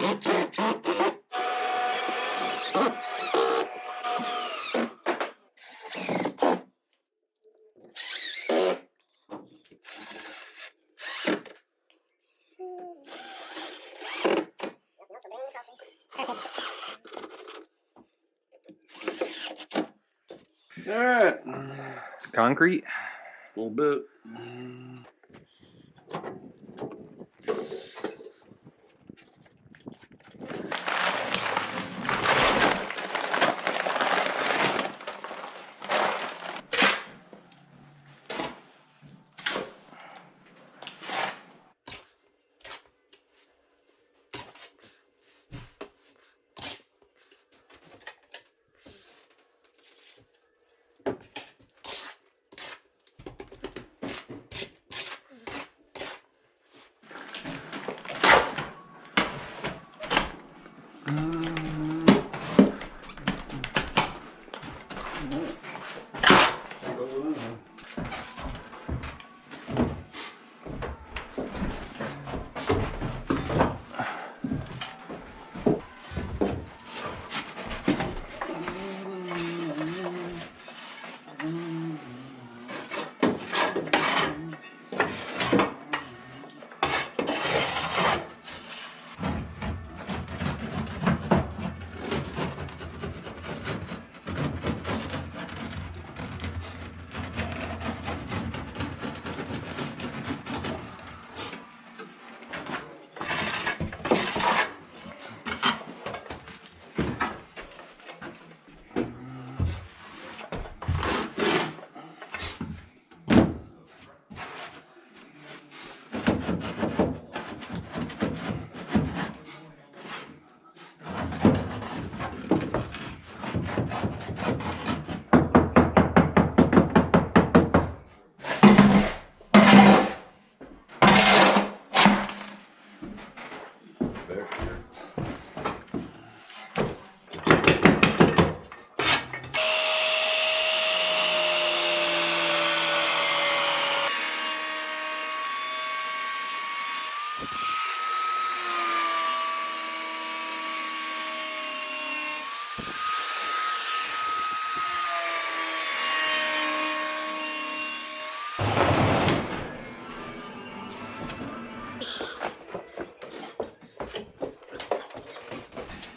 All right. Concrete? A little bit.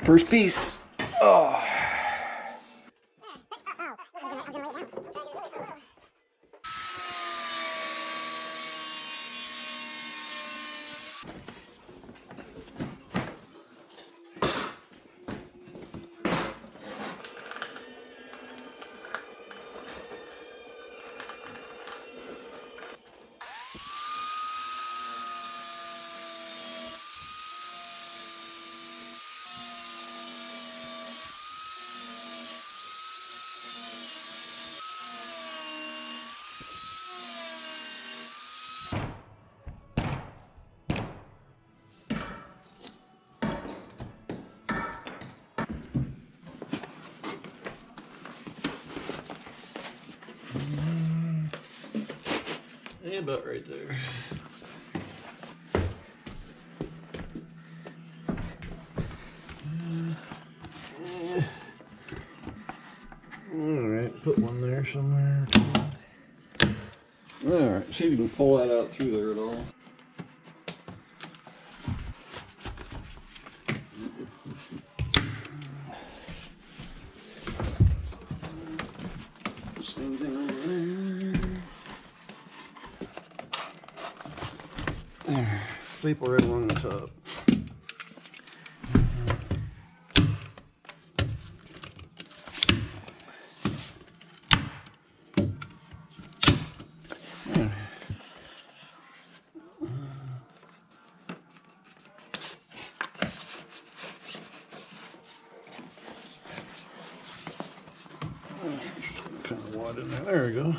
First piece. Oh. About right there. Alright, put one there somewhere. Alright, see if you can pull that out through there at all. Same thing over there. There, staple right along the top. Kind of wad in there. There we go.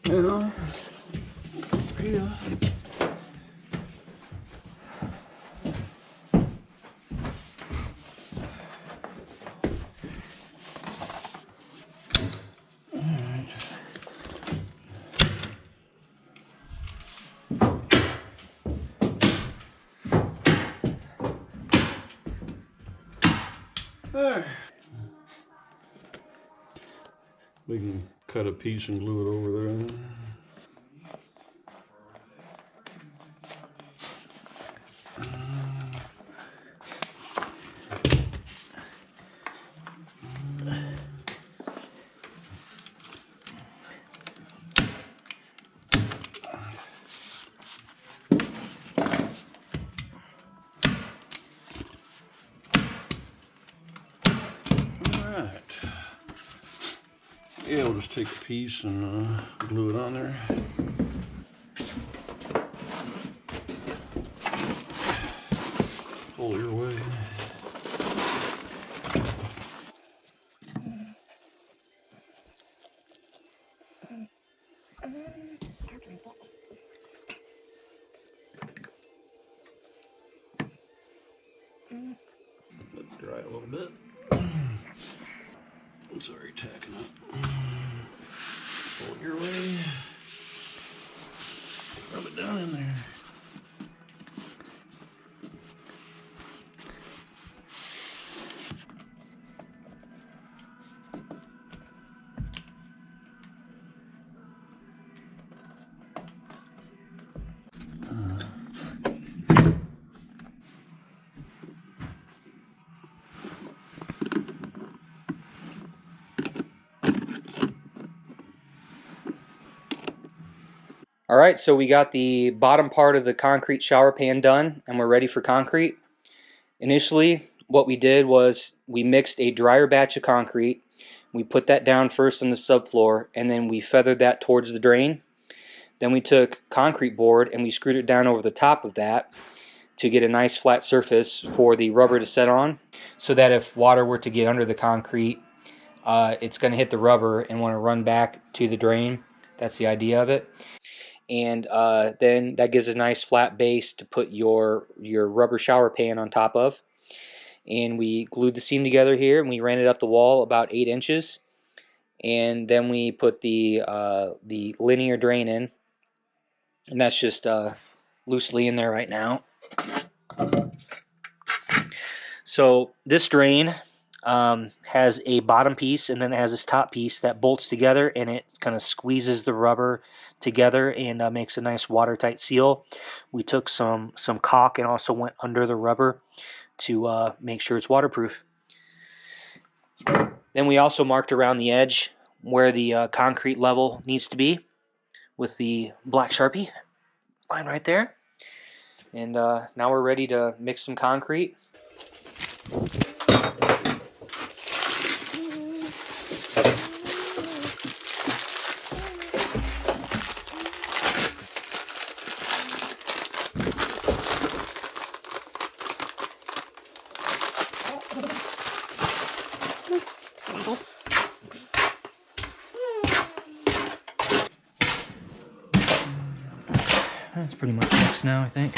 Now, here. There. We can cut a piece and glue it over there. Alright. Yeah, we'll just take a piece and glue it on there. Pull your way. Let it dry a little bit. It's already tacking up. Pull your way. Rub it down in there. All right, so we got the bottom part of the concrete shower pan done, and we're ready for concrete. Initially, what we did was we mixed a drier batch of concrete. We put that down first on the subfloor, and then we feathered that towards the drain. Then we took concrete board and we screwed it down over the top of that to get a nice flat surface for the rubber to set on, so that if water were to get under the concrete, it's going to hit the rubber and want to run back to the drain. That's the idea of it. And then that gives a nice flat base to put your rubber shower pan on top of. And we glued the seam together here, and we ran it up the wall about 8 inches. And then we put the linear drain in, and that's just loosely in there right now. So this drain has a bottom piece, and then it has this top piece that bolts together, and it kind of squeezes the rubber together and makes a nice watertight seal. We took some caulk and also went under the rubber to make sure it's waterproof. Then we also marked around the edge where the concrete level needs to be with the black Sharpie line right there. And now we're ready to mix some concrete. That's pretty much mixed now, I think.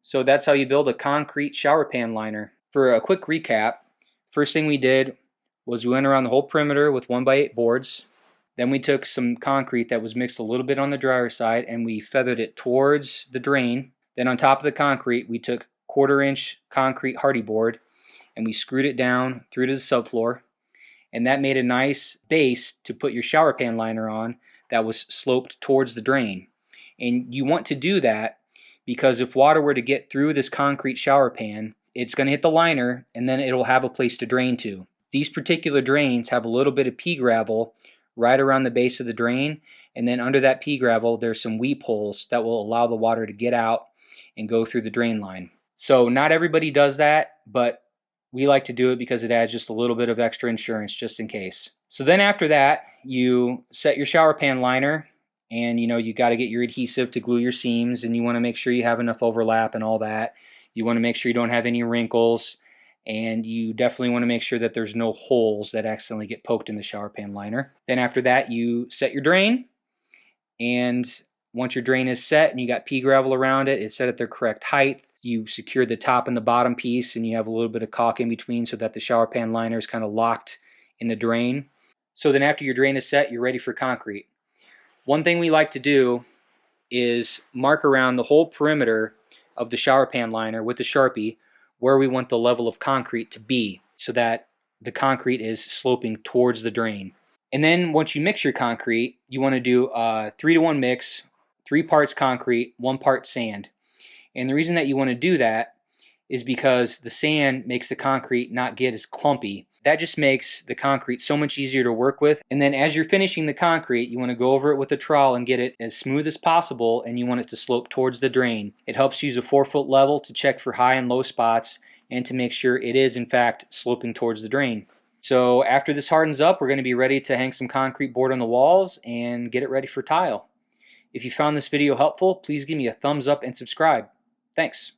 So that's how you build a concrete shower pan liner. For a quick recap, first thing we did was we went around the whole perimeter with 1x8 boards. Then we took some concrete that was mixed a little bit on the drier side and we feathered it towards the drain. Then on top of the concrete, we took 1/4-inch concrete hardy board and we screwed it down through to the subfloor. And that made a nice base to put your shower pan liner on that was sloped towards the drain. And you want to do that because if water were to get through this concrete shower pan, it's going to hit the liner and then it'll have a place to drain to. These particular drains have a little bit of pea gravel right around the base of the drain, and then under that pea gravel there's some weep holes that will allow the water to get out and go through the drain line. So not everybody does that, but we like to do it because it adds just a little bit of extra insurance just in case. So then after that, you set your shower pan liner, and you got to get your adhesive to glue your seams, and you want to make sure you have enough overlap and all that. You want to make sure you don't have any wrinkles, and you definitely want to make sure that there's no holes that accidentally get poked in the shower pan liner. Then after that, you set your drain, and once your drain is set and you got pea gravel around it, it's set at their correct height. You secure the top and the bottom piece, and you have a little bit of caulk in between so that the shower pan liner is kind of locked in the drain. So then after your drain is set, you're ready for concrete. One thing we like to do is mark around the whole perimeter of the shower pan liner with the Sharpie where we want the level of concrete to be so that the concrete is sloping towards the drain. And then once you mix your concrete, you want to do a 3-to-1 mix, 3 parts concrete, 1 part sand. And the reason that you want to do that is because the sand makes the concrete not get as clumpy. That just makes the concrete so much easier to work with. And then as you're finishing the concrete, you want to go over it with a trowel and get it as smooth as possible, and you want it to slope towards the drain. It helps use a 4-foot level to check for high and low spots and to make sure it is in fact sloping towards the drain. So after this hardens up, we're going to be ready to hang some concrete board on the walls and get it ready for tile. If you found this video helpful, please give me a thumbs up and subscribe. Thanks.